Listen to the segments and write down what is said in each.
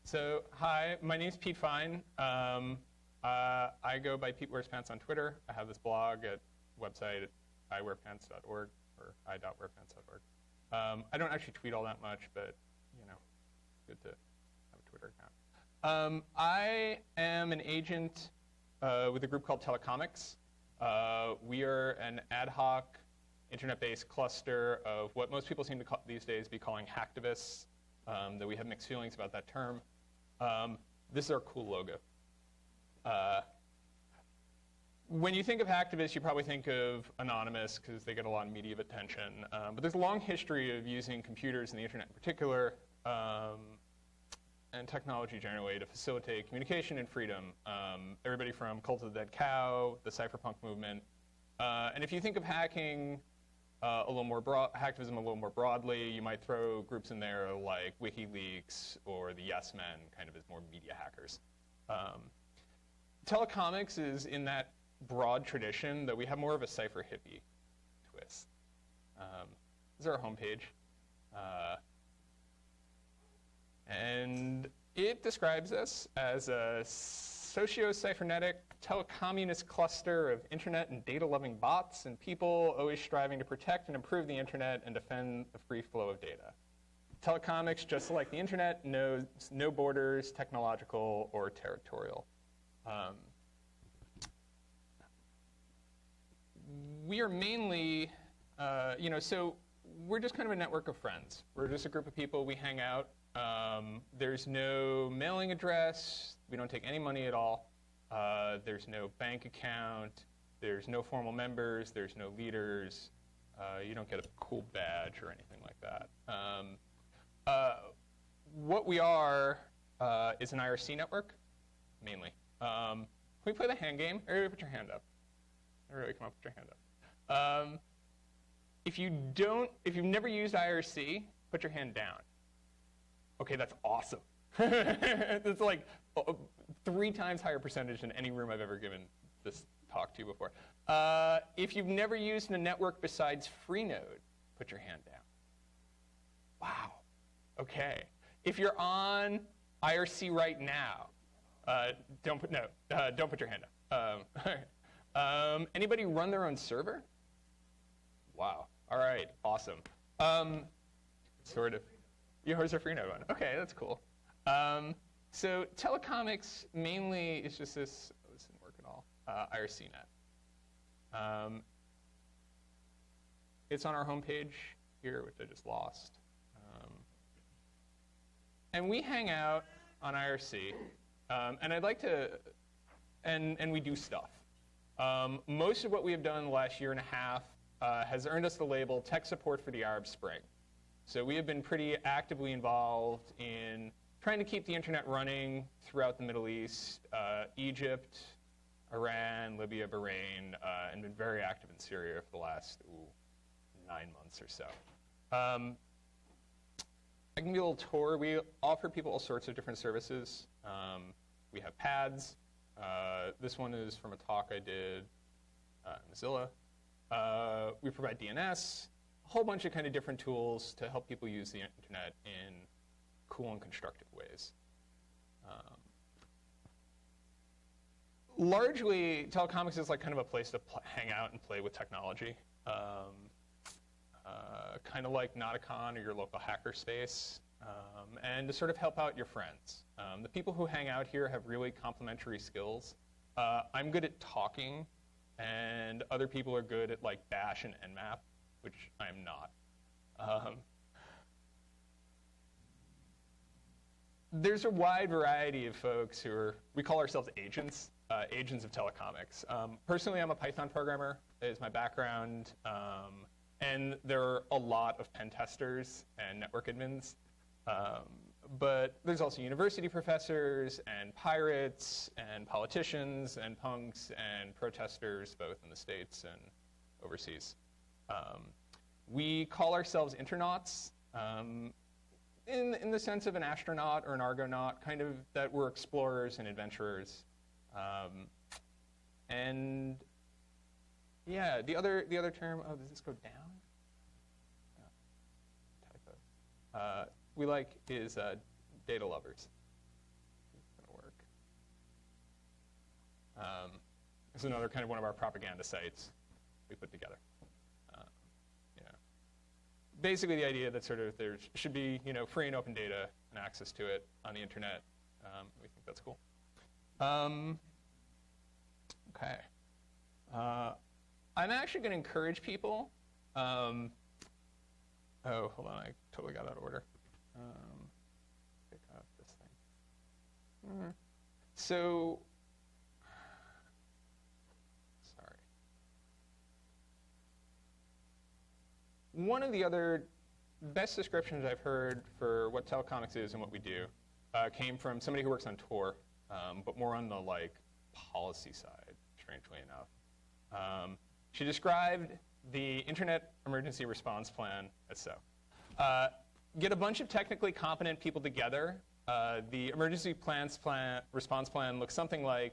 So, hi, my name's Pete Fein. I go by Pete Wears Pants on Twitter. I have this blog at website at iwearpants.org or i.wearpants.org. I don't actually tweet all that much, but good to have a Twitter account. I am an agent with a group called Telecomics. We are an ad hoc internet-based cluster of what most people seem to these days be calling hacktivists, though we have mixed feelings about that term. This is our cool logo. When you think of hacktivists, you probably think of Anonymous because they get a lot of media attention. But there's a long history of using computers and the internet in particular, and technology generally, to facilitate communication and freedom. Everybody from Cult of the Dead Cow, the cypherpunk movement. And if you think of hacking hacktivism a little more broadly, you might throw groups in there like WikiLeaks or the Yes Men, kind of as more media hackers. Telecomics is in that broad tradition, that we have more of a cypher hippie twist. This is our homepage. And it describes us as a socio-cybernetic telecommunist cluster of internet and data-loving bots and people always striving to protect and improve the internet and defend the free flow of data. Telecomics, just like the internet, knows no borders, technological or territorial. We are mainly, so we're just kind of a network of friends. We're just a group of people, we hang out. There's no mailing address. We don't take any money at all. There's no bank account. There's no formal members. There's no leaders. You don't get a cool badge or anything like that. What we are is an IRC network, mainly. Can we play the hand game? Everybody put your hand up. Everybody come up, put your hand up. If you've never used IRC, put your hand down. Okay, that's awesome. That's like 3 times higher percentage than any room I've ever given this talk to before. If you've never used a network besides Freenode, put your hand down. Wow. Okay. If you're on IRC right now, don't put your hand up. Anybody run their own server? Wow. All right. Awesome. Sort of. Yours are Freenode one. Okay, that's cool. So Telecomics mainly is just this. Oh, this didn't work at all. IRC net. It's on our homepage here, which I just lost. And we hang out on IRC, and I'd like to, and we do stuff. Most of what we have done in the last year and a half has earned us the label Tech Support for the Arab Spring. So we have been pretty actively involved in trying to keep the internet running throughout the Middle East, Egypt, Iran, Libya, Bahrain, and been very active in Syria for the last 9 months or so. I can give you a little tour. We offer people all sorts of different services. We have pads. This one is from a talk I did at Mozilla. We provide DNS, a whole bunch of kind of different tools to help people use the internet in cool and constructive ways. Largely, Telecomics is like kind of a place to hang out and play with technology. Kind of like Notacon or your local hackerspace, and to sort of help out your friends. The people who hang out here have really complementary skills. I'm good at talking, and other people are good at like Bash and Nmap, which I'm not. There's a wide variety of folks who we call ourselves agents, agents of Telecomics. Personally, I'm a Python programmer, is my background. And there are a lot of pen testers and network admins. But there's also university professors and pirates and politicians and punks and protesters, both in the States and overseas. We call ourselves internauts in the sense of an astronaut or an argonaut, kind of that we're explorers and adventurers. And yeah, the other term, oh, does this go down? No. Typo. We like is data lovers. It's another kind of one of our propaganda sites we put together. Basically, the idea that sort of there should be free and open data and access to it on the internet. We think that's cool. Okay. I'm actually going to encourage people. Oh, hold on, I totally got out of order. Pick up this thing. So, sorry. One of the other best descriptions I've heard for what Telecomics is and what we do came from somebody who works on Tor, but more on the policy side, strangely enough. She described the Internet Emergency Response Plan as so. Get a bunch of technically competent people together. The emergency response plan looks something like,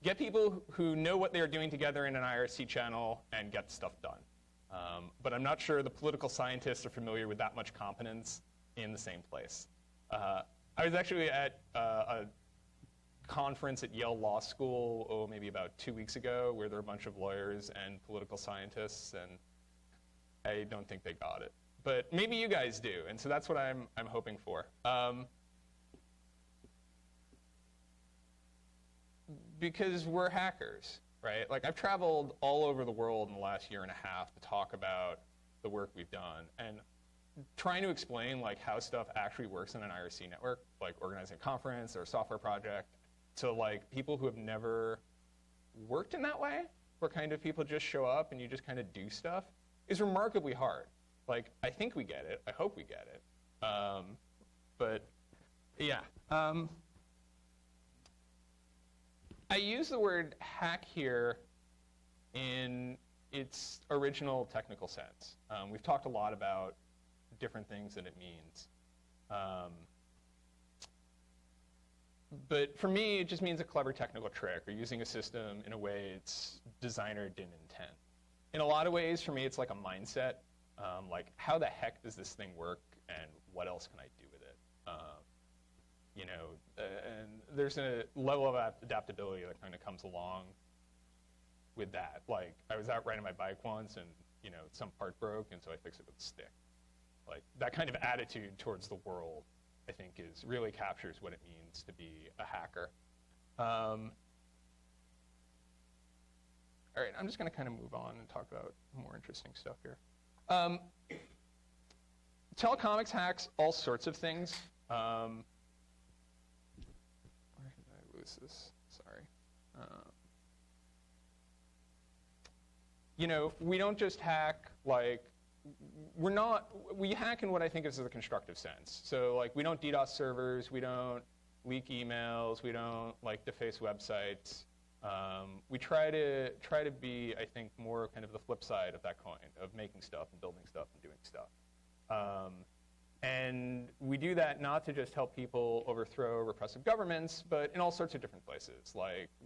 get people who know what they're doing together in an IRC channel and get stuff done. But I'm not sure the political scientists are familiar with that much competence in the same place. I was actually at a conference at Yale Law School, maybe about 2 weeks ago, where there were a bunch of lawyers and political scientists, and I don't think they got it. But maybe you guys do, and so that's what I'm hoping for. Because we're hackers, right? I've traveled all over the world in the last year and a half to talk about the work we've done, and trying to explain how stuff actually works in an IRC network, like organizing a conference or a software project, to people who have never worked in that way, where kind of people just show up and you just kind of do stuff, is remarkably hard. I think we get it. I hope we get it. But yeah. I use the word hack here in its original technical sense. We've talked a lot about different things that it means. But for me, it just means a clever technical trick, or using a system in a way its designer didn't intend. In a lot of ways, for me, it's like a mindset. How the heck does this thing work, and what else can I do with it? And there's a level of adaptability that kind of comes along with that. I was out riding my bike once, and some part broke, and so I fixed it with a stick. That kind of attitude towards the world, I think, really captures what it means to be a hacker. All right, I'm just going to kind of move on and talk about more interesting stuff here. Telecomics hacks all sorts of things. Where did I lose this? Sorry. We don't just hack we hack in what I think is the constructive sense. So we don't DDoS servers, we don't leak emails, we don't deface websites. We try to be, I think, more kind of the flip side of that coin, of making stuff and building stuff and doing stuff. And we do that not to just help people overthrow repressive governments, but in all sorts of different places.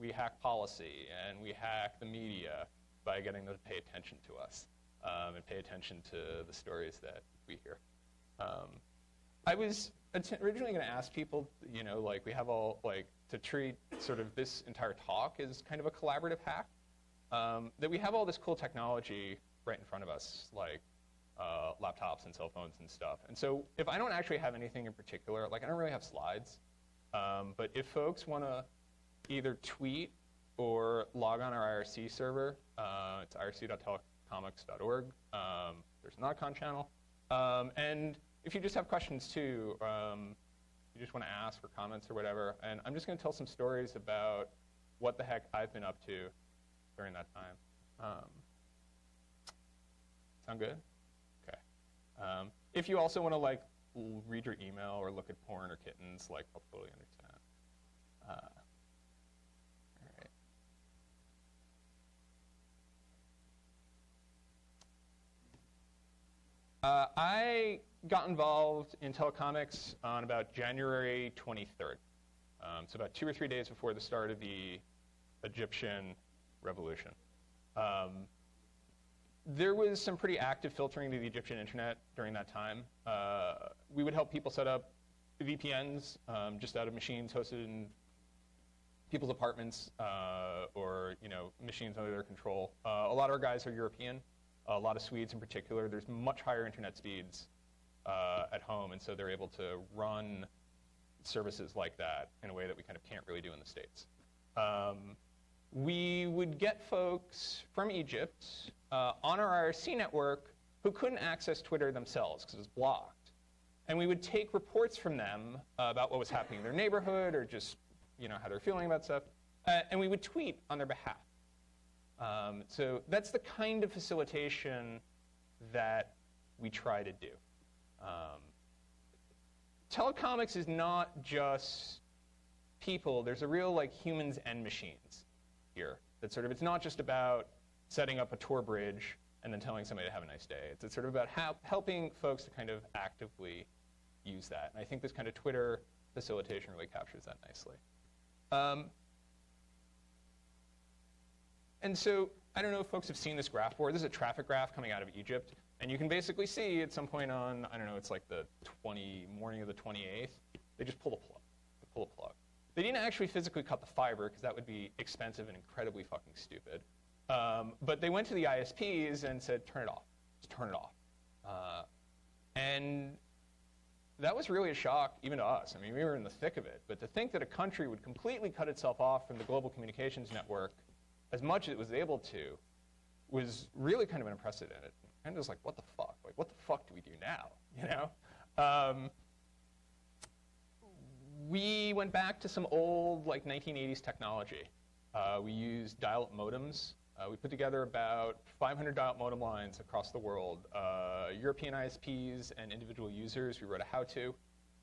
We hack policy, and we hack the media by getting them to pay attention to us, and pay attention to the stories that we hear. I was originally going to ask people, we have all, to treat sort of this entire talk as kind of a collaborative hack, that we have all this cool technology right in front of us, laptops and cell phones and stuff. And so if I don't actually have anything in particular, I don't really have slides, but if folks want to either tweet or log on our IRC server, it's irc.telecomics.org. There's a Notacon channel. And if you just have questions too, you just want to ask for comments or whatever, and I'm just going to tell some stories about what the heck I've been up to during that time. Sound good? Okay. If you also want to read your email or look at porn or kittens, I'll totally understand. All right. I got involved in Telecomics on about January 23rd. So about 2 or 3 days before the start of the Egyptian revolution. There was some pretty active filtering to the Egyptian internet during that time. We would help people set up VPNs just out of machines hosted in people's apartments or machines under their control. A lot of our guys are European, a lot of Swedes in particular. There's much higher internet speeds at home, and so they're able to run services like that in a way that we kind of can't really do in the States. We would get folks from Egypt on our IRC network who couldn't access Twitter themselves because it was blocked. And we would take reports from them about what was happening in their neighborhood or just how they're feeling about stuff, and we would tweet on their behalf. So that's the kind of facilitation that we try to do. Telecomics is not just people. There's a real humans and machines here. That sort of, it's not just about setting up a Tor bridge and then telling somebody to have a nice day. It's sort of about helping folks to kind of actively use that. And I think this kind of Twitter facilitation really captures that nicely. And so I don't know if folks have seen this graph before. This is a traffic graph coming out of Egypt. And you can basically see at some point on, I don't know, it's like the morning of the 28th, they just pull the plug. They pull the plug. They didn't actually physically cut the fiber, because that would be expensive and incredibly fucking stupid. But they went to the ISPs and said, turn it off. Just turn it off. And that was really a shock, even to us. I mean, we were in the thick of it. But to think that a country would completely cut itself off from the global communications network as much as it was able to was really kind of unprecedented. And just like, what the fuck? Like, what the fuck do we do now? We went back to some old 1980s technology. We used dial-up modems. We put together about 500 dial-up modem lines across the world. European ISPs and individual users, we wrote a how-to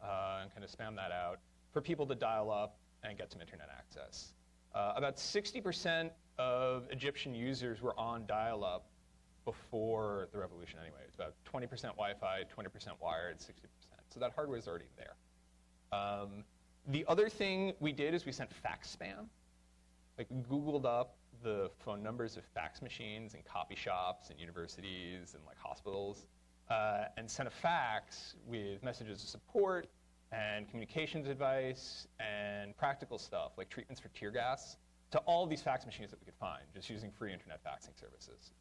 and kind of spammed that out for people to dial up and get some internet access. About 60% of Egyptian users were on dial-up before the revolution anyway. It's about 20% Wi-Fi, 20% wired, 60%. So that hardware is already there. The other thing we did is we sent fax spam. We Googled up the phone numbers of fax machines in copy shops and universities and hospitals, and sent a fax with messages of support and communications advice and practical stuff like treatments for tear gas to all of these fax machines that we could find just using free internet faxing services.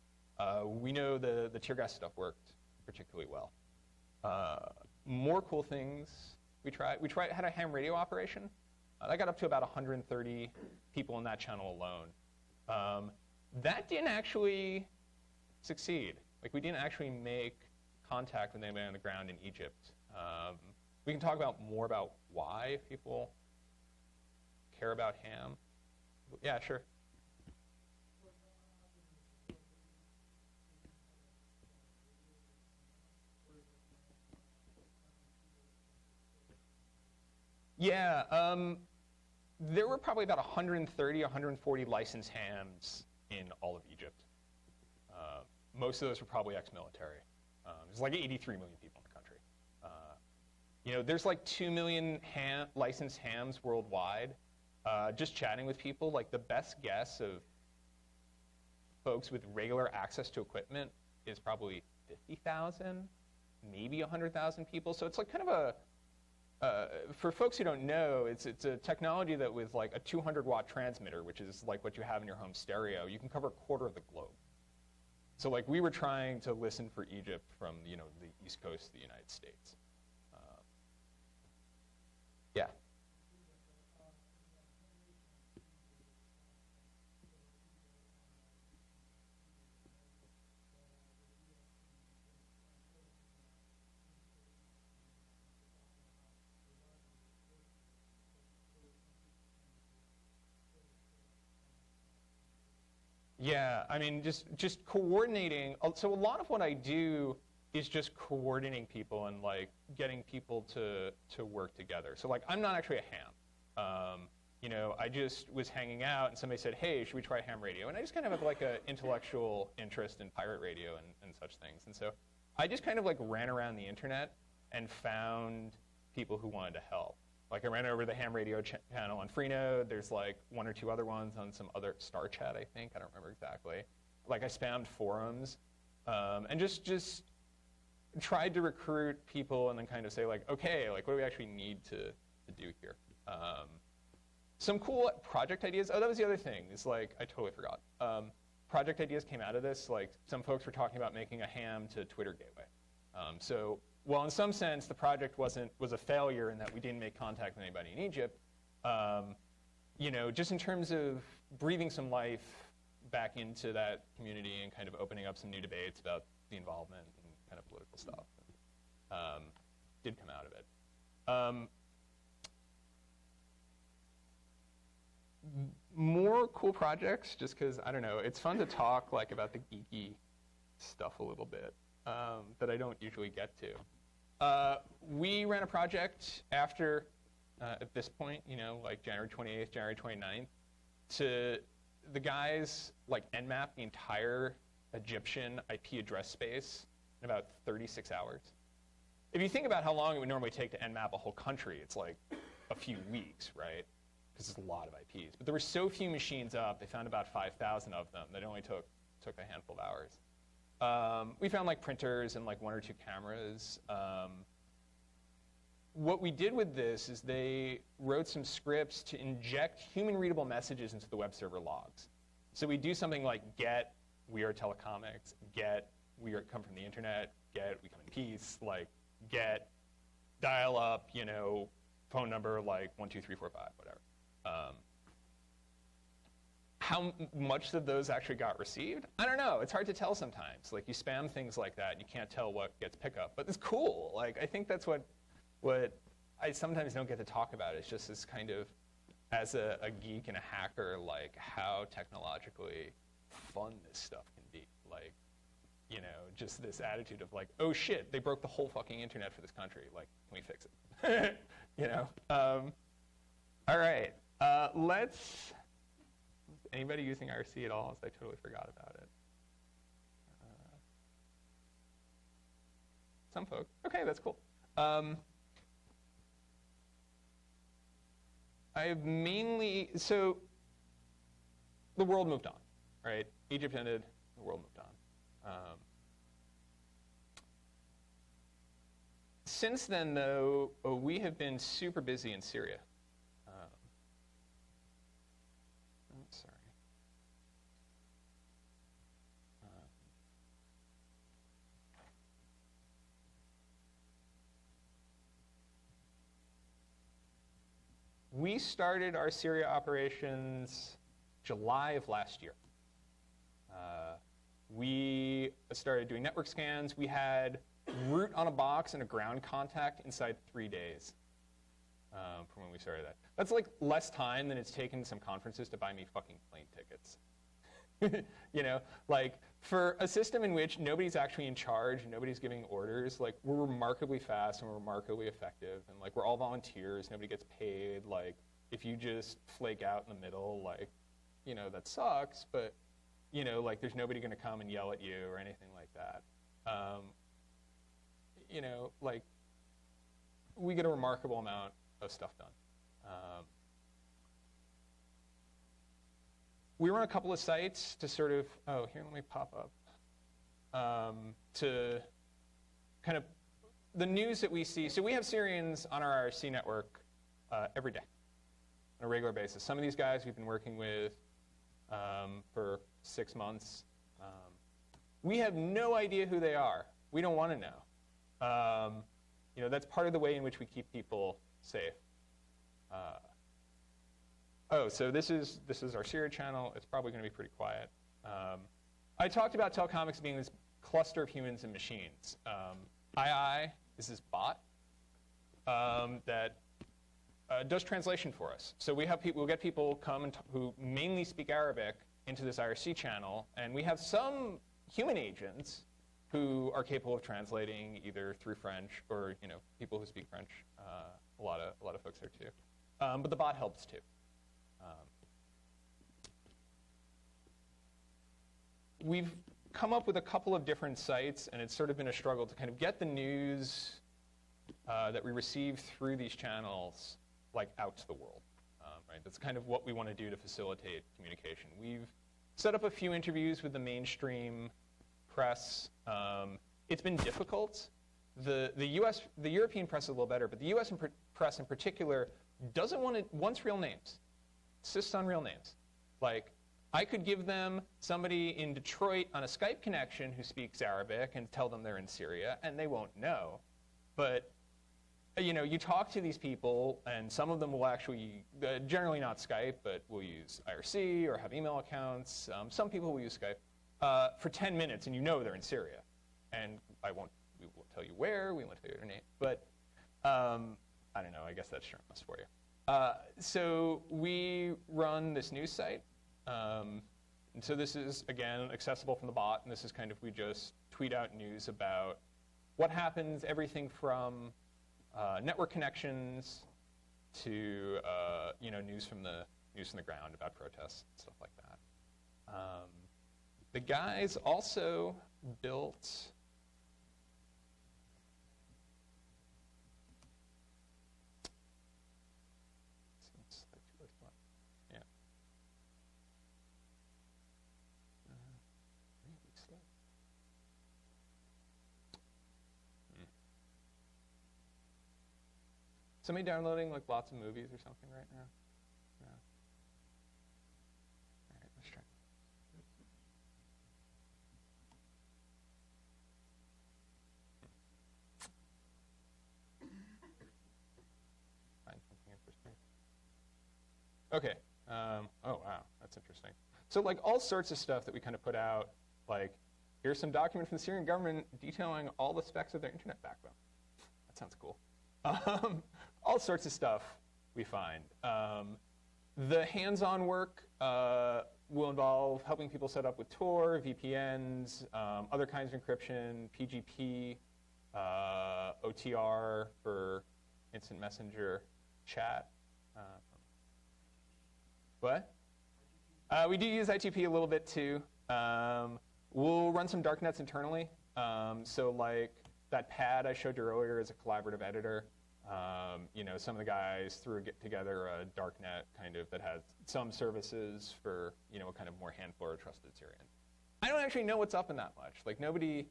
We know the tear gas stuff worked particularly well. More cool things we had a ham radio operation. That got up to about 130 people in that channel alone. That didn't actually succeed. We didn't actually make contact with anybody on the ground in Egypt. We can talk more about why if people care about ham. Yeah, sure. Yeah, there were probably about 130, 140 licensed hams in all of Egypt. Most of those were probably ex-military. There's 83 million people in the country. There's 2 million licensed hams worldwide. Just chatting with people, the best guess of folks with regular access to equipment is probably 50,000, maybe 100,000 people. So it's kind of a for folks who don't know, it's a technology that with a 200-watt transmitter, which is what you have in your home stereo, you can cover a quarter of the globe. So we were trying to listen for Egypt from the east coast of the United States. Yeah. Yeah, I mean, just coordinating. So a lot of what I do is just coordinating people and getting people to work together. So I'm not actually a ham. I just was hanging out and somebody said, hey, should we try ham radio? And I just kind of have an intellectual interest in pirate radio and such things. And so I just kind of ran around the internet and found people who wanted to help. I ran over the ham radio channel on Freenode. There's one or two other ones on some other Star Chat, I think. I don't remember exactly. I spammed forums and just tried to recruit people and then kind of say okay, what do we actually need to do here? Some cool project ideas. Oh, that was the other thing. Is like, I totally forgot. Project ideas came out of this. Like, some folks were talking about making a ham to Twitter gateway. So, well, in some sense, the project was a failure in that we didn't make contact with anybody in Egypt. You know, just in terms of breathing some life back into that community and kind of opening up some new debates about the involvement and kind of political stuff. Did come out of it. More cool projects, just because, I don't know, it's fun to talk like about the geeky stuff a little bit that I don't usually get to. We ran a project after, at this point, you know, like January 28th, January 29th, to the guys like Nmap the entire Egyptian IP address space in about 36 hours. If you think about how long it would normally take to Nmap a whole country, it's like a few weeks, right? Because it's a lot of IPs. But there were so few machines up, they found about 5,000 of them, that it only took a handful of hours. We found like printers and like 1 or 2 cameras. What we did with this is they wrote some scripts to inject human-readable messages into the web server logs. So we do something like get, we are Telecomics, get, we come from the internet, get, we come in peace, like get, dial up, you know, phone number like 12345, whatever. How much of those actually got received? I don't know. It's hard to tell sometimes. Like, you spam things like that, and you can't tell what gets pickup. But it's cool. Like, I think that's what I sometimes don't get to talk about. It's just this kind of, as a geek and a hacker, like how technologically fun this stuff can be. Like, you know, just this attitude of like, oh shit, they broke the whole fucking internet for this country. Like, can we fix it? You know. All right. Anybody using IRC at all? I totally forgot about it. Some folks. Okay, that's cool. I've mainly, so the world moved on, right? Egypt ended, the world moved on. Since then, though, we have been super busy in Syria. Sorry. We started our Syria operations July of last year. We started doing network scans. We had root on a box and a ground contact inside 3 days from when we started that. That's like less time than it's taken some conferences to buy me fucking plane tickets. You know, like for a system in which nobody's actually in charge, nobody's giving orders, like we're remarkably fast and we're remarkably effective, and like we're all volunteers, nobody gets paid. Like if you just flake out in the middle, like, you know, that sucks, but you know, like there's nobody gonna come and yell at you or anything like that. You know, like we get a remarkable amount of stuff done. We run a couple of sites to sort of, oh, here, let me pop up, to kind of the news that we see. So we have Syrians on our IRC network every day on a regular basis. Some of these guys we've been working with for 6 months. We have no idea who they are. We don't want to know. You know, that's part of the way in which we keep people safe. Oh, so this is our Syria channel. It's probably going to be pretty quiet. I talked about Telecomics being this cluster of humans and machines. II is this bot that does translation for us. So we have people, we'll get people come and who mainly speak Arabic into this IRC channel, and we have some human agents who are capable of translating either through French or, you know, people who speak French. A lot of folks there too. But the bot helps too. We've come up with a couple of different sites, and it's sort of been a struggle to kind of get the news that we receive through these channels like out to the world. Right? That's kind of what we want to do to facilitate communication. We've set up a few interviews with the mainstream press. It's been difficult. The European press is a little better, but the US press in particular wants real names. insists on real names. Like, I could give them somebody in Detroit on a Skype connection who speaks Arabic and tell them they're in Syria, and they won't know. But you talk to these people, and some of them will actually, generally not Skype, but will use IRC or have email accounts. Some people will use Skype for 10 minutes, and you know they're in Syria. And we won't tell you where, we won't tell you their name. But I don't know, I guess that's journalist for you. So we run this news site. And so this is, again, accessible from the bot, and this is kind of, we just tweet out news about what happens, everything from network connections to news from the ground about protests and stuff like that. The guys also built somebody downloading like lots of movies or something right now? No. All right, let's try. Find something interesting. Okay. Oh wow, that's interesting. So like all sorts of stuff that we kind of put out, like here's some document from the Syrian government detailing all the specs of their internet backbone. That sounds cool. All sorts of stuff we find. The hands-on work will involve helping people set up with Tor, VPNs, other kinds of encryption, PGP, OTR for instant messenger chat. What? We do use ITP a little bit too. We'll run some darknets internally. So like that pad I showed you earlier is a collaborative editor. Some of the guys get together a darknet kind of that has some services for, a kind of more handful or trusted Syrian. I don't actually know what's up in that much. Like nobody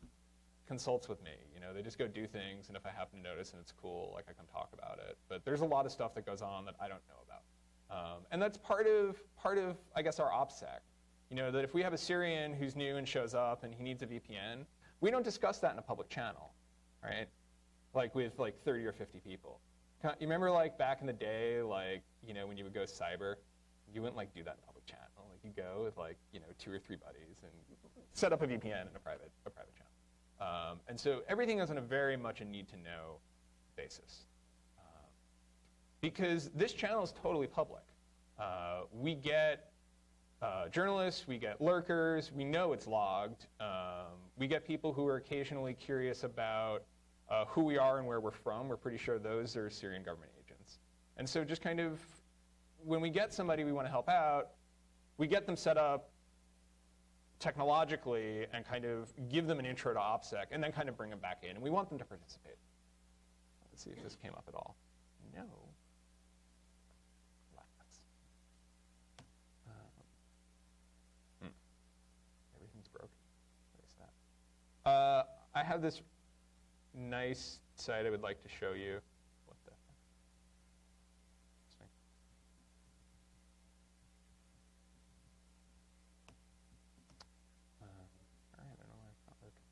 consults with me. They just go do things, and if I happen to notice and it's cool, like I come talk about it. But there's a lot of stuff that goes on that I don't know about. And that's part of, I guess, our OPSEC. That if we have a Syrian who's new and shows up and he needs a VPN, we don't discuss that in a public channel, right? Like with like 30 or 50 people. You remember like back in the day, like, when you would go cyber, you wouldn't like do that in a public channel. Like you go with like, 2 or 3 buddies and set up a VPN in a private channel. And so everything is on a very much a need to know basis. Because this channel is totally public. We get journalists, we get lurkers, we know it's logged. We get people who are occasionally curious about who we are and where we're from. We're pretty sure those are Syrian government agents. And so just kind of, when we get somebody we want to help out, we get them set up technologically and kind of give them an intro to OPSEC and then kind of bring them back in. And we want them to participate. Let's see if this came up at all. No. Everything's broken. What is that? I have this nice site I would like to show you. What the heck? All right, I don't know why it's not working.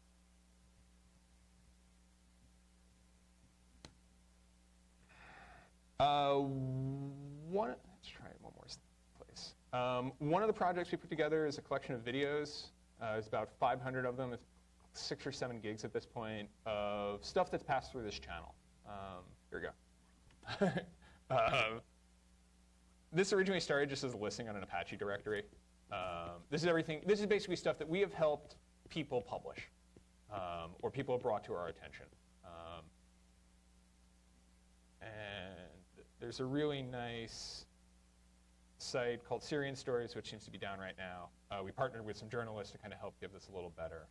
Let's try it one more place. One of the projects we put together is a collection of videos. It's about 500 of them. It's 6 or 7 gigs at this point of stuff that's passed through this channel. Here we go. This originally started just as a listing on an Apache directory. This is everything. This is basically stuff that we have helped people publish or people have brought to our attention. And there's a really nice site called Syrian Stories, which seems to be down right now. We partnered with some journalists to kind of help give this a little better.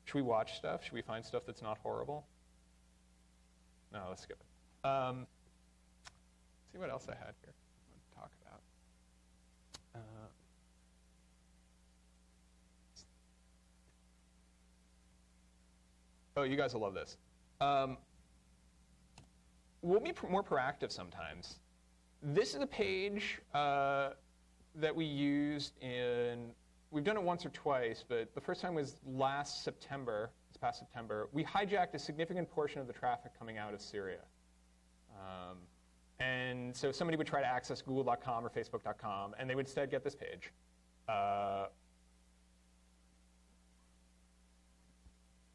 Should we watch stuff? Should we find stuff that's not horrible? No, let's skip it. See what else I had here I want to talk about. Oh, you guys will love this. We'll be more proactive sometimes. This is a page that we used in, we've done it once or twice, but the first time was last September, this past September. We hijacked a significant portion of the traffic coming out of Syria. And so somebody would try to access google.com or facebook.com, and they would instead get this page.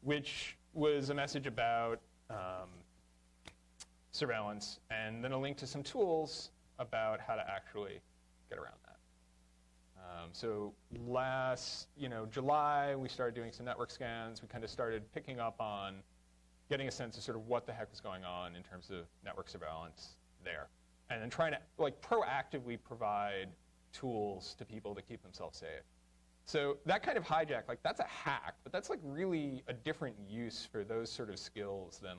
Which was a message about surveillance, and then a link to some tools about how to actually get around that. So last July, we started doing some network scans. We kind of started picking up on getting a sense of sort of what the heck was going on in terms of network surveillance there. And then trying to proactively provide tools to people to keep themselves safe. So that kind of hijack, that's a hack, but that's really a different use for those sort of skills than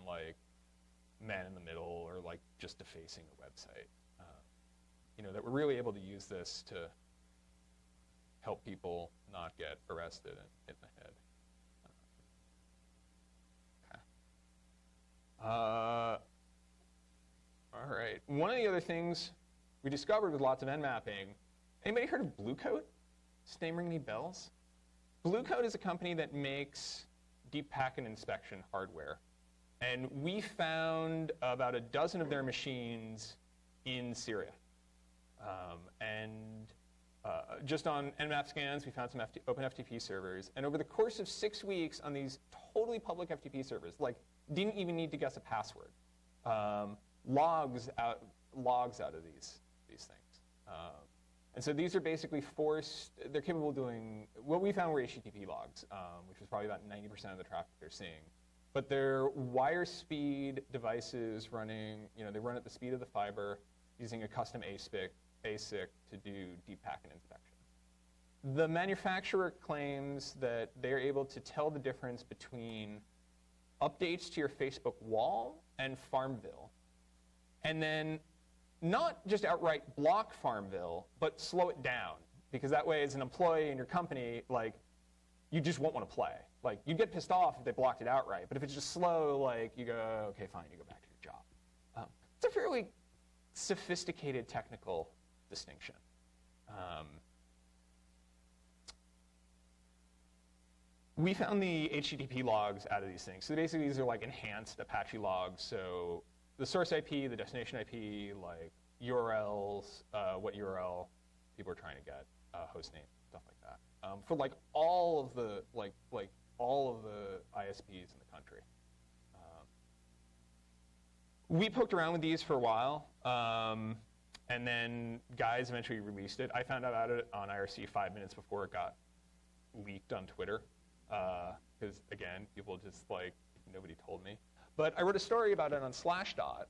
man in the middle or just defacing a website. That we're really able to use this to help people not get arrested and hit in the head. Okay. All right. One of the other things we discovered with lots of nmapping, anybody heard of Blue Coat? Does name ring any bells? Blue Coat is a company that makes deep packet inspection hardware. And we found about a dozen of their machines in Syria. Just on Nmap scans, we found some OpenFTP servers. And over the course of 6 weeks on these totally public FTP servers, didn't even need to guess a password, logs out of these things. And so these are basically they're capable of doing, what we found were HTTP logs, which was probably about 90% of the traffic they're seeing. But they're wire speed devices running, they run at the speed of the fiber using a custom ASIC to do deep packet inspection. The manufacturer claims that they're able to tell the difference between updates to your Facebook wall and Farmville. And then not just outright block Farmville, but slow it down. Because that way, as an employee in your company, you just won't want to play. You get pissed off if they blocked it outright. But if it's just slow, you go, okay, fine, you go back to your job. It's a fairly sophisticated technical distinction. We found the HTTP logs out of these things. So basically, these are enhanced Apache logs. So the source IP, the destination IP, URLs, what URL people are trying to get, host name, stuff like that. For all of the all of the ISPs in the country. We poked around with these for a while, and then guys eventually released it. I found out about it on IRC 5 minutes before it got leaked on Twitter, because again, people just nobody told me. But I wrote a story about it on Slashdot,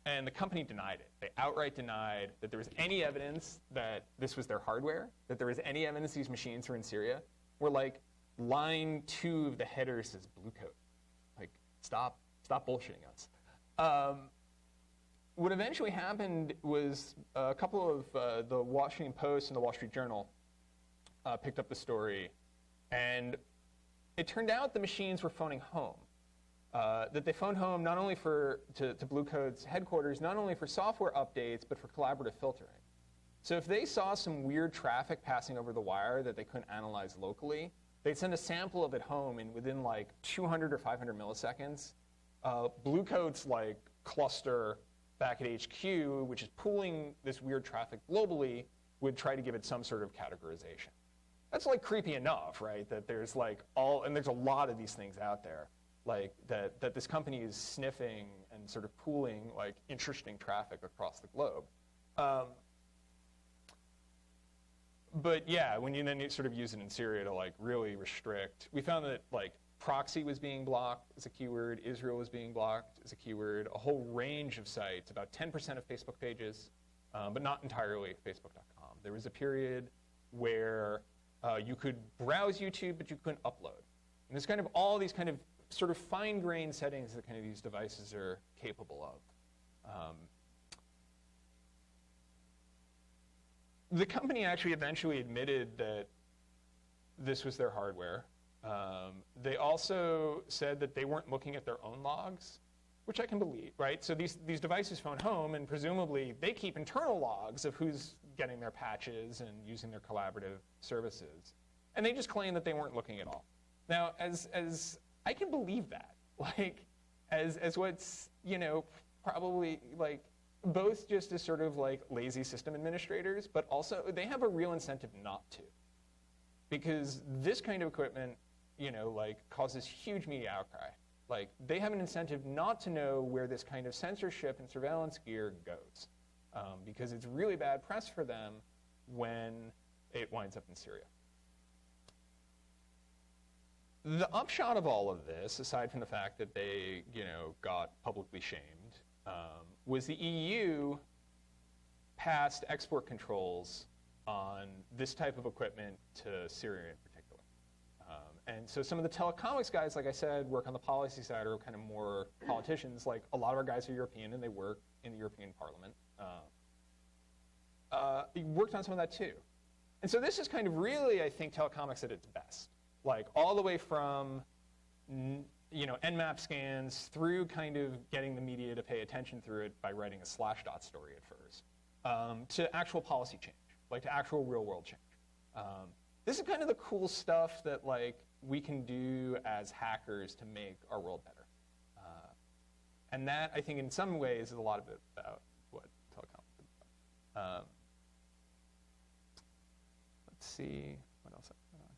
and the company denied it. They outright denied that there was any evidence that this was their hardware, that there was any evidence these machines were in Syria. Where line 2 of the header says Blue Coat. Stop bullshitting us. What eventually happened was a couple of the Washington Post and the Wall Street Journal picked up the story, and it turned out the machines were phoning home. That they phoned home not only to Blue Coat's headquarters, not only for software updates, but for collaborative filtering. So if they saw some weird traffic passing over the wire that they couldn't analyze locally, they'd send a sample of it home, and within 200 or 500 milliseconds, Blue Coat's cluster back at HQ, which is pooling this weird traffic globally, would try to give it some sort of categorization. That's creepy enough, right? That there's and there's a lot of these things out there, that this company is sniffing and sort of pooling interesting traffic across the globe. But yeah, when you sort of use it in Syria to really restrict, we found that proxy was being blocked as a keyword, Israel was being blocked as a keyword, a whole range of sites, about 10% of Facebook pages, but not entirely Facebook.com. There was a period where you could browse YouTube, but you couldn't upload. And there's kind of all these kind of sort of fine-grained settings that kind of these devices are capable of. The company actually eventually admitted that this was their hardware. They also said that they weren't looking at their own logs. which I can believe, right? So these devices phone home, and presumably they keep internal logs of who's getting their patches and using their collaborative services. And they just claim that they weren't looking at all. Now, as I can believe that, like, as what's, you know, probably, like, both just as sort of like lazy system administrators, but also they have a real incentive not to. Because this kind of equipment, you know, like, causes huge media outcry. Like, they have an incentive not to know where this kind of censorship and surveillance gear goes, because it's really bad press for them when it winds up in Syria. The upshot of all of this, aside from the fact that they, you know, got publicly shamed, was the EU passed export controls on this type of equipment to Syria in particular. And so some of the Telecomics guys, like I said, work on the policy side, or kind of more politicians. Like, a lot of our guys are European, and they work in the European Parliament. Worked on some of that too. And so this is kind of really, I think, Telecomics at its best. Like, all the way from, you know, Nmap scans through kind of getting the media to pay attention through it by writing a Slashdot story at first, to actual policy change, like to actual real-world change. This is kind of the cool stuff that, like, we can do as hackers to make our world better. And that, I think, in some ways, is a lot of it about what Telecomics is about. Let's see, what else I put on.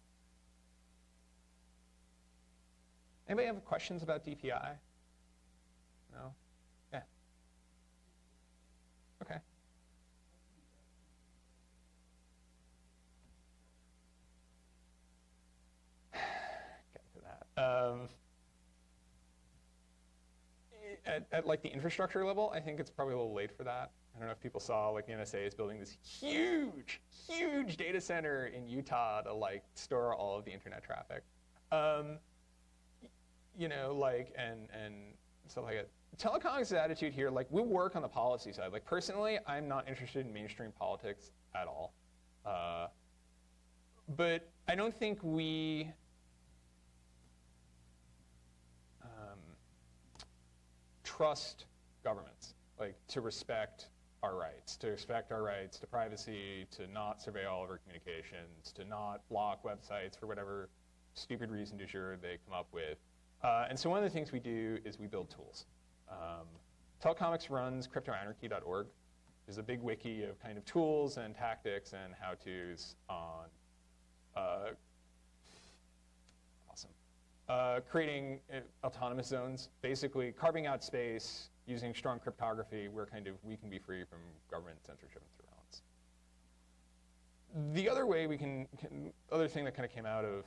Anybody have questions about DPI? No? Yeah. Okay. At like the infrastructure level, I think it's probably a little late for that. I don't know if people saw, like, the NSA is building this huge, huge data center in Utah to, like, store all of the internet traffic. You know, like, and stuff like that. Telecomics' attitude here, like, we work on the policy side. Like, personally, I'm not interested in mainstream politics at all. But I don't think we trust governments, like, to respect our rights, to privacy, to not survey all of our communications, to not block websites for whatever stupid reason du jour they come up with. And so one of the things we do is we build tools. TalkComics runs cryptoanarchy.org. There's a big wiki of kind of tools and tactics and how-tos on creating autonomous zones, basically carving out space, using strong cryptography where kind of we can be free from government censorship and surveillance. The other way we other thing that kind of came out of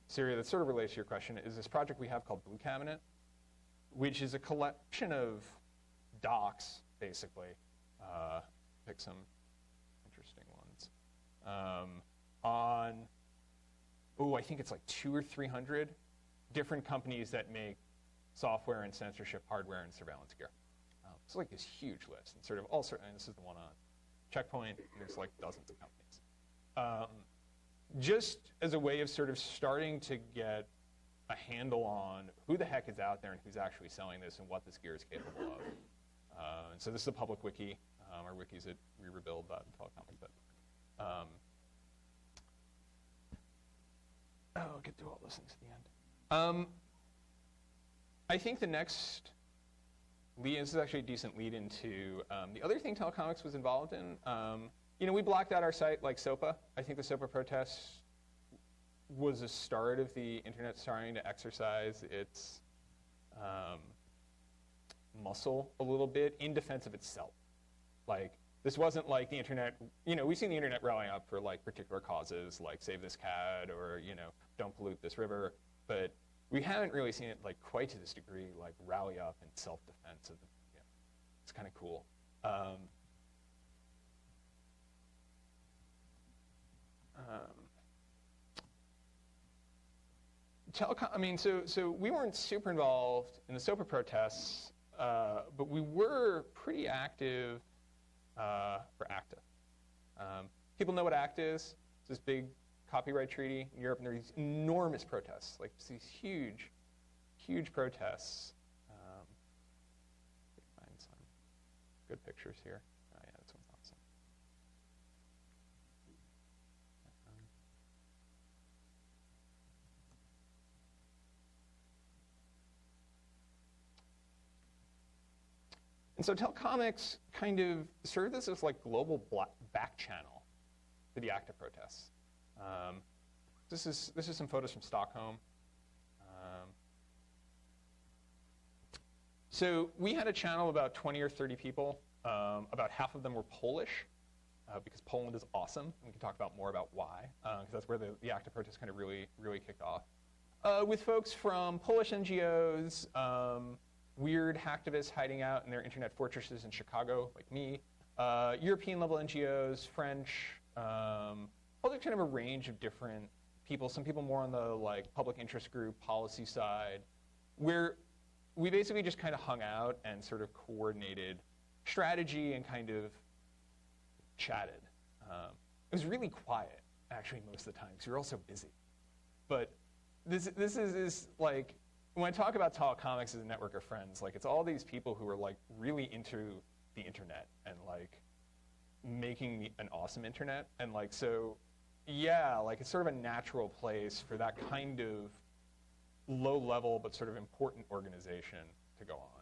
Syria that sort of relates to your question is this project we have called Blue Cabinet, which is a collection of docs, basically. Pick some interesting ones. On, I think it's like 200 or 300 different companies that make software and censorship hardware and surveillance gear. It's like this huge list, and sort of all and this is the one on Checkpoint. There's like dozens of companies. Just as a way of sort of starting to get a handle on who the heck is out there and who's actually selling this and what this gear is capable of. And so this is a public wiki. Our wiki's at rerebuild.telecomic. I'll get through all those things at the end. I think the next lead, this is actually a decent lead into the other thing Telecomics was involved in. You know, we blocked out our site like Sopa. I think the Sopa protests was a start of the internet starting to exercise its muscle a little bit in defense of itself. Like, this wasn't like the internet, you know, we've seen the internet rallying up for like particular causes, like save this cat or, you know, don't pollute this river, but we haven't really seen it like quite to this degree, like rally up in self-defense of the, you know, it's kind of cool. I mean, so we weren't super involved in the Sopa protests, but we were pretty active for ACTA. People know what ACTA is. It's this big copyright treaty in Europe, and there are these enormous protests, like these huge, huge protests pictures here. Oh, yeah, this one's awesome. And so Telecomics kind of served as this like global back channel for the ACTA protests. This is some photos from Stockholm. So we had a channel of about 20 or 30 people. About half of them were Polish, because Poland is awesome. And we can talk about more about why, because that's where the ACTA protests kind of really kicked off. With folks from Polish NGOs, weird hacktivists hiding out in their internet fortresses in Chicago, like me, European-level NGOs, French, all the kind of a range of different people. Some people more on the like public interest group, policy side, where we basically just kind of hung out and sort of coordinated strategy and kind of chatted. It was really quiet, actually, most of the time, because we were all so busy. But this is like, when I talk about Telecomics as a network of friends, like it's all these people who are like really into the internet and like making an awesome internet. And like, so yeah, like it's sort of a natural place for that kind of low level but sort of important organization to go on.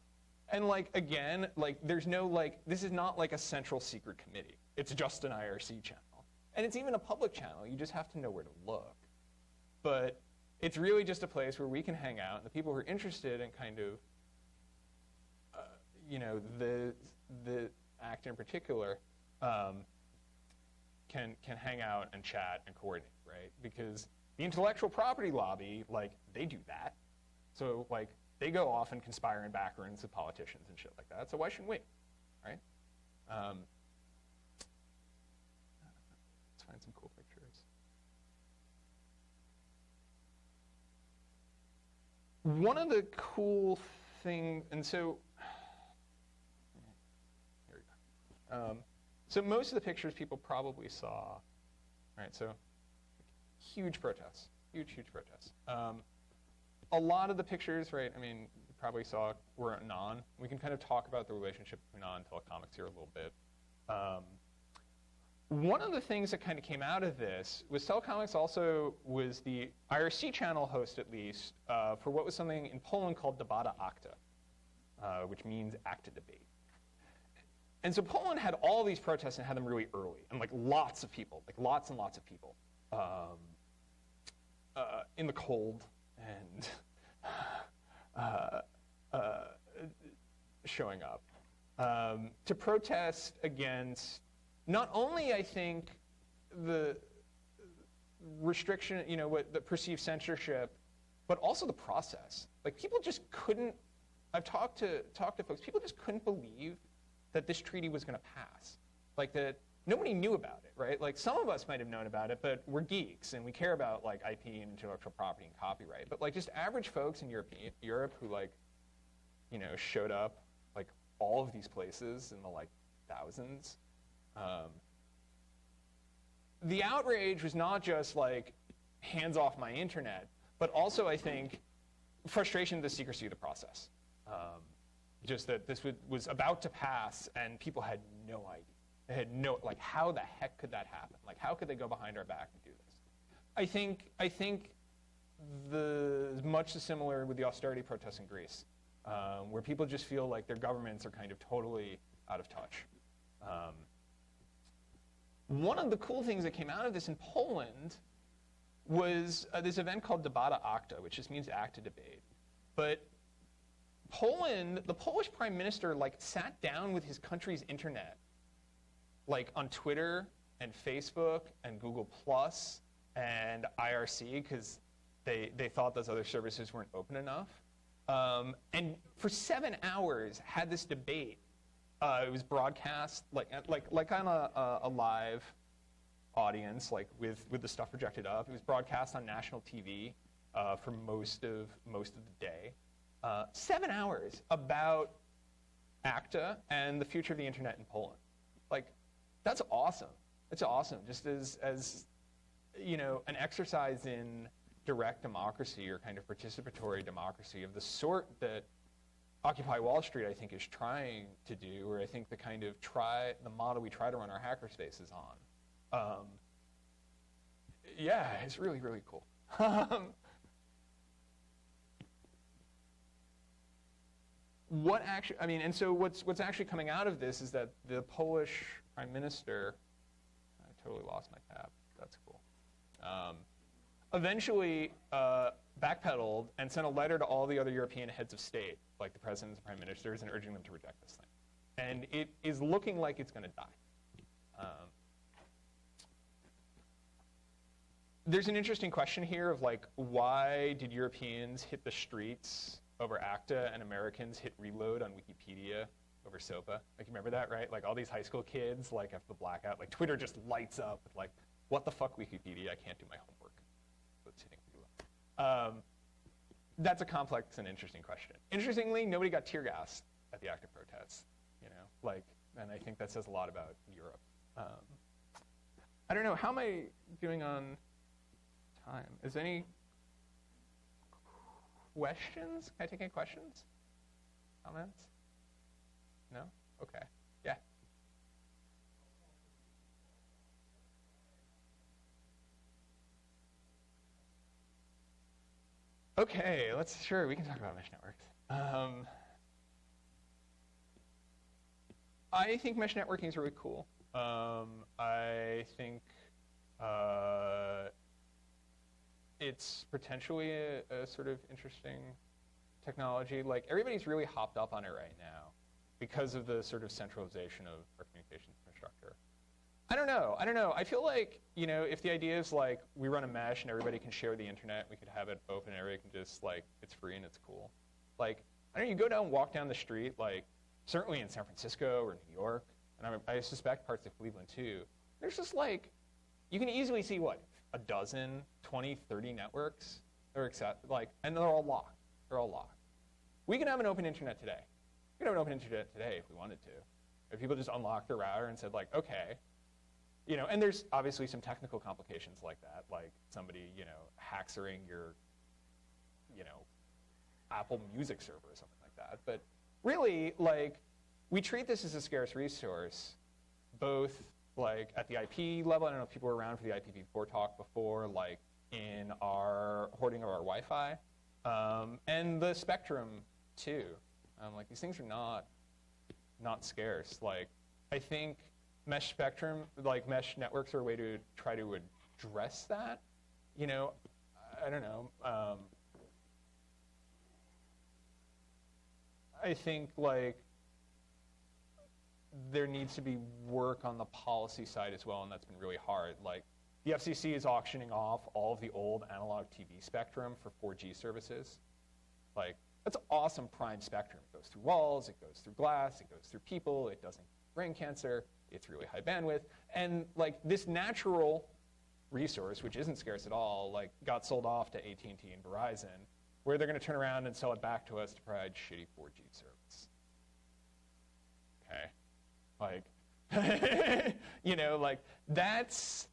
And like, again, like there's no like, this is not like a central secret committee. It's just an IRC channel. And it's even a public channel. You just have to know where to look. But it's really just a place where we can hang out, and the people who are interested in kind of, you know, the ACT in particular, can hang out and chat and coordinate, right? Because the intellectual property lobby, like, they do that. So, like, they go off and conspire in back rooms with politicians and shit like that. So why shouldn't we, right? Let's find some cool pictures. One of the cool things, and so, here we go. So most of the pictures people probably saw, right? So huge protests, huge protests. A lot of the pictures, right, I mean, you probably saw were anon. We can kind of talk about the relationship between anon and Telecomics here a little bit. One of the things that kind of came out of this was Telecomics also was the IRC channel host, at least, for what was something in Poland called Debata Acta, which means ACTA debate. And so Poland had all these protests and had them really early, and like lots of people, like lots and lots of people in the cold and showing up to protest against not only, I think, the restriction, you know, what the perceived censorship, but also the process. Like people just couldn't. I've talked to folks. People just couldn't believe that this treaty was going to pass. Like that nobody knew about it, right? Like some of us might have known about it, but we're geeks and we care about like IP and intellectual property and copyright. But like just average folks in Europe who like, you know, showed up like all of these places in the like thousands. The outrage was not just like hands off my internet, but also I think frustration at the secrecy of the process. Just that this was about to pass and people had no idea. They had no, like how the heck could that happen? Like how could they go behind our back and do this? I think much similar with the austerity protests in Greece, where people just feel like their governments are kind of totally out of touch. One of the cool things that came out of this in Poland was this event called Debata Acta, which just means ACTA debate. But Poland, the Polish prime minister, like sat down with his country's internet, like on Twitter and Facebook and Google Plus and IRC, because they thought those other services weren't open enough. And for 7 hours had this debate. It was broadcast like on a live audience, like with the stuff projected up. It was broadcast on national TV for most of the day. 7 hours about ACTA and the future of the internet in Poland. Like, that's awesome. It's awesome. Just as you know, an exercise in direct democracy or kind of participatory democracy of the sort that Occupy Wall Street, I think, is trying to do, or I think the kind of the model we try to run our hackerspaces on. Yeah, it's really, really cool. What actually, I mean, and so what's actually coming out of this is that the Polish Prime Minister, I totally lost my tab, that's cool, eventually backpedaled and sent a letter to all the other European heads of state, like the presidents and prime ministers, and urging them to reject this thing. And it is looking like it's going to die. There's an interesting question here of like, why did Europeans hit the streets over ACTA and Americans hit reload on Wikipedia over Sopa? Like, you remember that, right? Like all these high school kids, like after the blackout, like Twitter just lights up with like, what the fuck Wikipedia? I can't do my homework. So it's hitting reload. That's a complex and interesting question. Interestingly, nobody got tear gassed at the ACTA protests, you know, like, and I think that says a lot about Europe. I don't know, how am I doing on time? Is there any questions? Can I take any questions? Comments? No? Okay. Yeah. Okay, sure, we can talk about mesh networks. I think mesh networking is really cool. I think it's potentially a sort of interesting technology. Like, everybody's really hopped up on it right now because of the sort of centralization of our communications infrastructure. I don't know. I feel like, you know, if the idea is like we run a mesh and everybody can share the internet, we could have it open and everybody can just like, it's free and it's cool. Like, I don't know, you go down, walk down the street, like certainly in San Francisco or New York, and I suspect parts of Cleveland too, there's just like, you can easily see what, a dozen, 20, 30 networks, or like, and they're all locked. They're all locked. We can have an open internet today. We can have an open internet today if we wanted to. If people just unlocked their router and said like, okay, you know, and there's obviously some technical complications like that, like somebody, you know, hacksering your, you know, Apple Music server or something like that. But really, like, we treat this as a scarce resource, both like at the IP level. I don't know if people were around for the IPv4 talk before, like in our hoarding of our Wi-Fi, and the spectrum too. Like, these things are not scarce. Like, I think mesh spectrum, like mesh networks, are a way to try to address that. You know, I don't know. I think like there needs to be work on the policy side as well, and that's been really hard. Like, the FCC is auctioning off all of the old analog TV spectrum for 4G services. Like, that's awesome prime spectrum. It goes through walls, it goes through glass, it goes through people, it doesn't give brain cancer, it's really high bandwidth. And like, this natural resource, which isn't scarce at all, like got sold off to AT&T and Verizon, where they're going to turn around and sell it back to us to provide shitty 4G service. Okay, like, you know, like, that's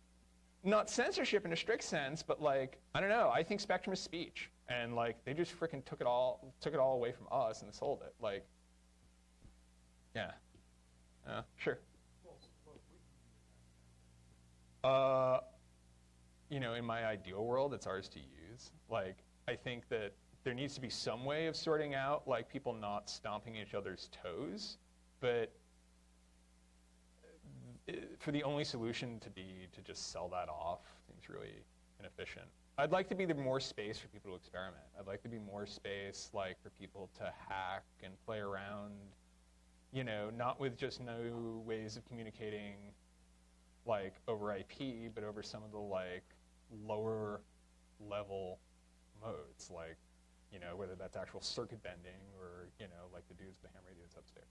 not censorship in a strict sense, but like, I don't know, I think spectrum is speech, and like, they just freaking took it all away from us and sold it. Like, yeah, sure. You know, in my ideal world, it's ours to use. Like, I think that there needs to be some way of sorting out like people not stomping each other's toes, but for the only solution to be to just sell that off seems really inefficient. I'd like to be more space for people to experiment. I'd like to be more space like for people to hack and play around, you know, not with just no ways of communicating like over IP, but over some of the like lower level modes, like, you know, whether that's actual circuit bending or, you know, like the dudes with the ham radios upstairs.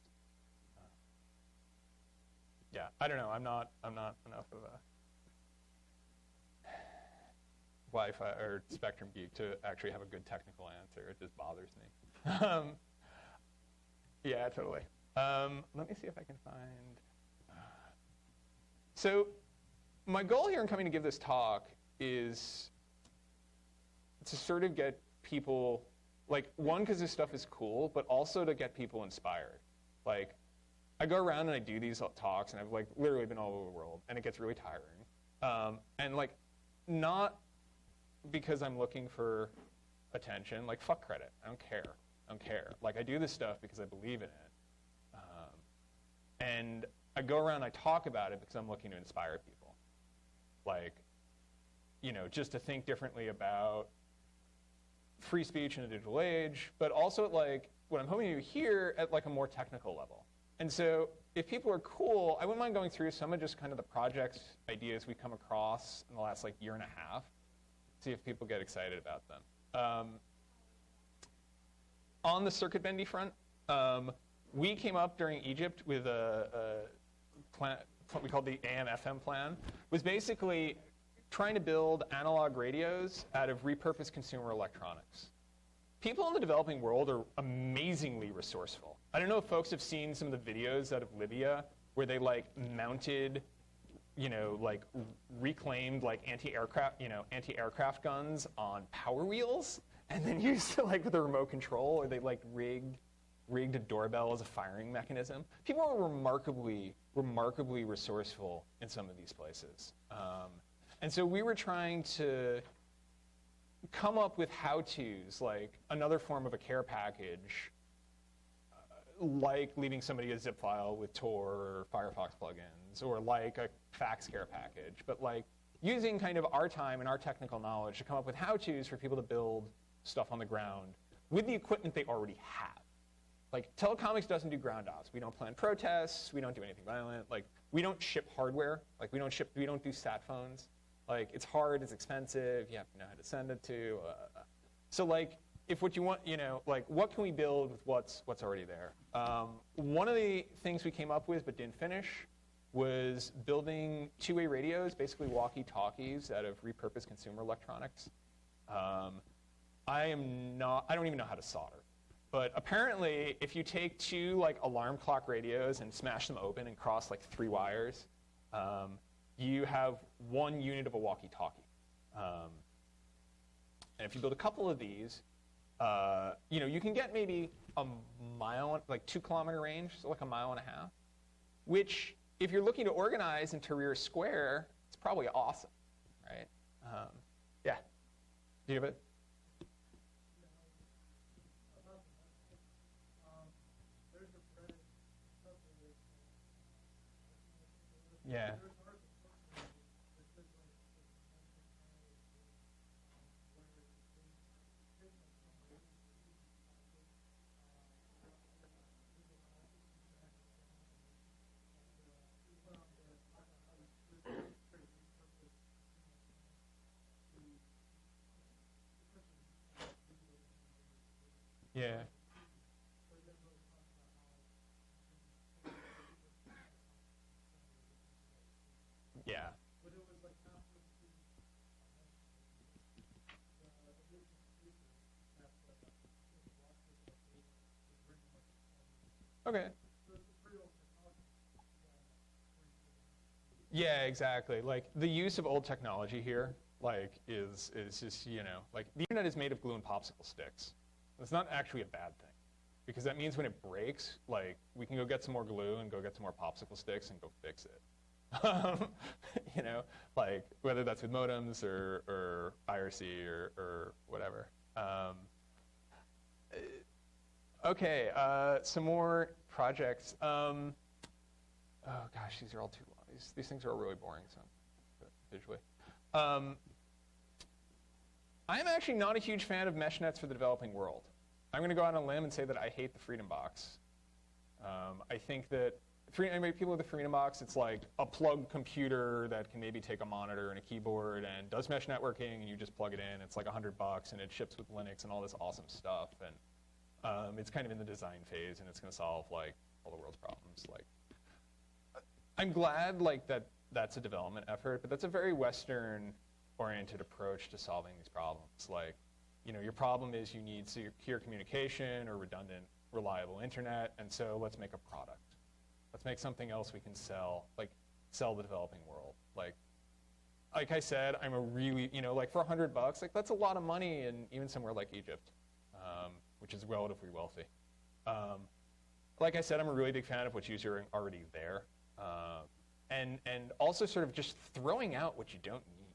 Yeah, I don't know. I'm not enough of a Wi-Fi or spectrum geek to actually have a good technical answer. It just bothers me. Yeah, totally. Let me see if I can find. So my goal here in coming to give this talk is to sort of get people Like, one, because this stuff is cool, but also to get people inspired. Like, I go around and I do these talks, and I've like literally been all over the world, and it gets really tiring. And like, not because I'm looking for attention. Like, fuck credit. I don't care. I don't care. Like, I do this stuff because I believe in it. And I go around and I talk about it because I'm looking to inspire people. Like, you know, just to think differently about free speech in a digital age, but also at like, what I'm hoping to do here at like a more technical level. And so if people are cool, I wouldn't mind going through some of just kind of the projects, ideas we've come across in the last like year and a half, see if people get excited about them. On the circuit bendy front, we came up during Egypt with a plan, what we called the AM/FM plan, was basically trying to build analog radios out of repurposed consumer electronics. People in the developing world are amazingly resourceful. I don't know if folks have seen some of the videos out of Libya where they like mounted, you know, like reclaimed like anti-aircraft guns on power wheels, and then used like with a remote control, or they like rigged a doorbell as a firing mechanism. People are remarkably resourceful in some of these places. And so we were trying to come up with how-tos, like another form of a care package, like leaving somebody a zip file with Tor or Firefox plugins, or like a fax care package, but like using kind of our time and our technical knowledge to come up with how-tos for people to build stuff on the ground with the equipment they already have. Like, Telecomics doesn't do ground ops. We don't plan protests. We don't do anything violent. Like, we don't ship hardware. Like, we don't do sat phones. Like, it's hard, it's expensive, you have to know how to send it to. So like, if what you want, you know, like, what can we build with what's already there? One of the things we came up with but didn't finish was building two-way radios, basically walkie-talkies out of repurposed consumer electronics. I don't even know how to solder. But apparently, if you take two like alarm clock radios and smash them open and cross like 3 wires, you have 1 unit of a walkie-talkie. And if you build a couple of these, you know, you can get maybe a mile, like 2-kilometer range, so like 1.5 miles, which if you're looking to organize in Tahrir Square, it's probably awesome, right? Yeah. Do you have it? Yeah. Yeah. Yeah. Okay. Yeah, exactly. Like, the use of old technology here, like, is just, you know, like, the internet is made of glue and popsicle sticks. It's not actually a bad thing, because that means when it breaks, like, we can go get some more glue and go get some more popsicle sticks and go fix it. You know, like, whether that's with modems or IRC or whatever. Okay, some more projects. Oh gosh, these are all too long. These things are all really boring, so visually. I'm actually not a huge fan of mesh nets for the developing world. I'm going to go out on a limb and say that I hate the Freedom Box. I think that people with the Freedom Box, it's like a plugged computer that can maybe take a monitor and a keyboard and does mesh networking, and you just plug it in. It's like $100, and it ships with Linux and all this awesome stuff. And it's kind of in the design phase, and it's going to solve like all the world's problems. Like, I'm glad like that's a development effort, but that's a very Western-oriented approach to solving these problems. Like, you know, your problem is you need secure communication or redundant, reliable internet, and so let's make a product. Let's make something else we can sell, like sell the developing world. Like I said, I'm a really, you know, like for $100, like that's a lot of money, and even somewhere like Egypt. which is relatively wealthy. Like I said, I'm a really big fan of what's usually already there. And also sort of just throwing out what you don't need.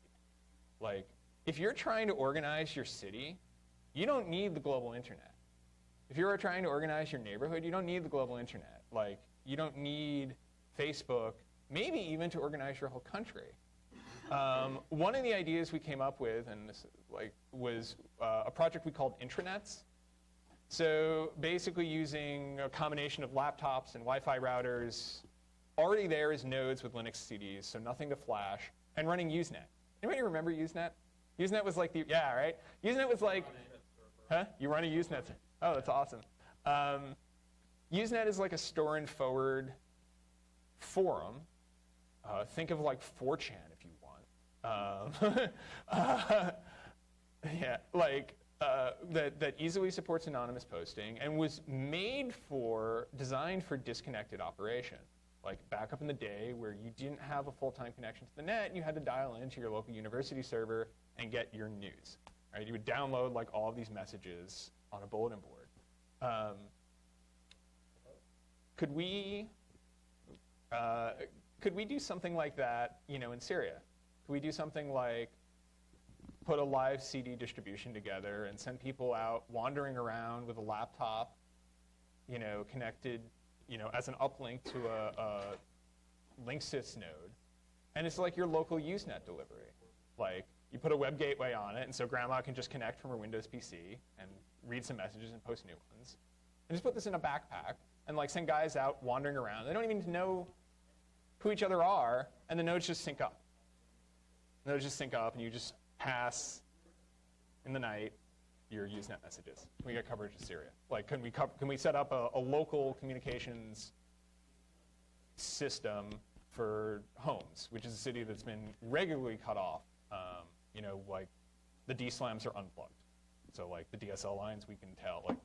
Like, if you're trying to organize your city, you don't need the global internet. If you're trying to organize your neighborhood, you don't need the global internet. Like, you don't need Facebook, maybe even to organize your whole country. One of the ideas we came up with, and this was a project we called intranets. So basically using a combination of laptops and Wi-Fi routers, already there is nodes with Linux CDs, so nothing to flash, and running Usenet. Anybody remember Usenet? Usenet was like the, yeah, right? Usenet was like, huh? You run a Usenet. Oh, that's awesome. Usenet is like a store and forward forum. Think of like 4chan if you want. Yeah, like that easily supports anonymous posting and was designed for disconnected operation. Like back up in the day where you didn't have a full-time connection to the net and you had to dial into your local university server and get your news. Right? You would download like all of these messages on a bulletin board. Could we do something like that, in Syria? Could we do something like put a live CD distribution together and send people out wandering around with a laptop, connected, as an uplink to a Linksys node, and it's like your local Usenet delivery. Like you put a web gateway on it, and so grandma can just connect from her Windows PC and read some messages and post new ones, and just put this in a backpack and like send guys out wandering around. They don't even know who each other are, and the nodes just sync up. The nodes just sync up, and you just pass in the night your Usenet messages. Can we get coverage of Syria? Like, can we set up a local communications system for Homs, which is a city that's been regularly cut off? Like the DSLAMs are unplugged. So like the DSL lines, we can tell like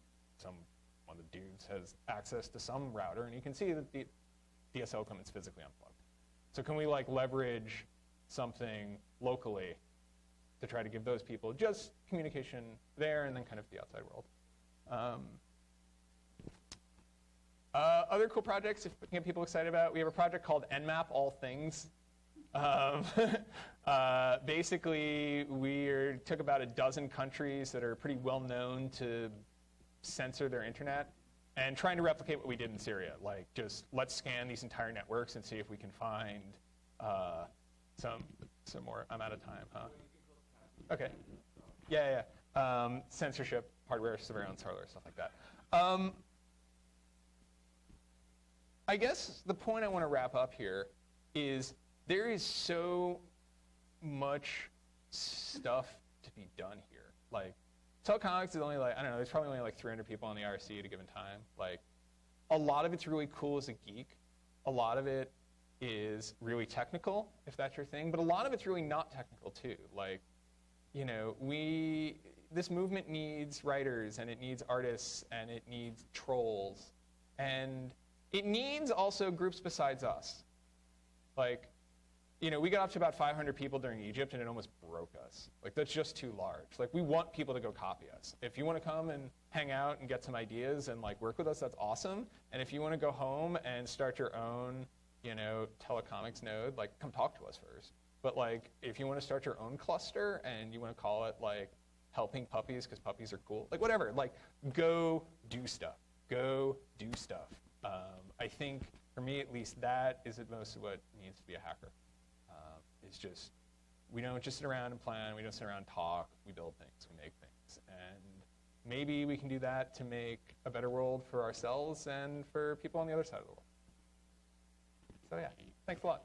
one of the dudes has access to some router, and you can see that the DSL equipment's physically unplugged. So can we like leverage something locally to try to give those people just communication there and then kind of the outside world? Other cool projects if we can get people excited about, we have a project called Nmap All Things. Basically, we took about a dozen countries that are pretty well known to censor their internet and trying to replicate what we did in Syria. Like just let's scan these entire networks and see if we can find some more. I'm out of time, huh? Okay. Yeah. Censorship, hardware, surveillance, hardware, stuff like that. I guess the point I want to wrap up here is there is so much stuff to be done here. Like, Telecomics is only like, I don't know, there's probably only like 300 people on the IRC at a given time. Like, a lot of it's really cool as a geek. A lot of it is really technical, if that's your thing. But a lot of it's really not technical, too. Like, this movement needs writers, and it needs artists, and it needs trolls. And it needs also groups besides us. Like, we got up to about 500 people during Egypt, and it almost broke us. Like, that's just too large. Like, we want people to go copy us. If you want to come and hang out and get some ideas and, like, work with us, that's awesome. And if you want to go home and start your own, Telecomics node, like, come talk to us first. But, like, if you want to start your own cluster and you want to call it, like, helping puppies because puppies are cool, like, whatever. Like, go do stuff. Go do stuff. I think, for me at least, that is at most what it means to be a hacker. It's just, we don't just sit around and plan, we don't sit around and talk, we build things, we make things. And maybe we can do that to make a better world for ourselves and for people on the other side of the world. So yeah, thanks a lot.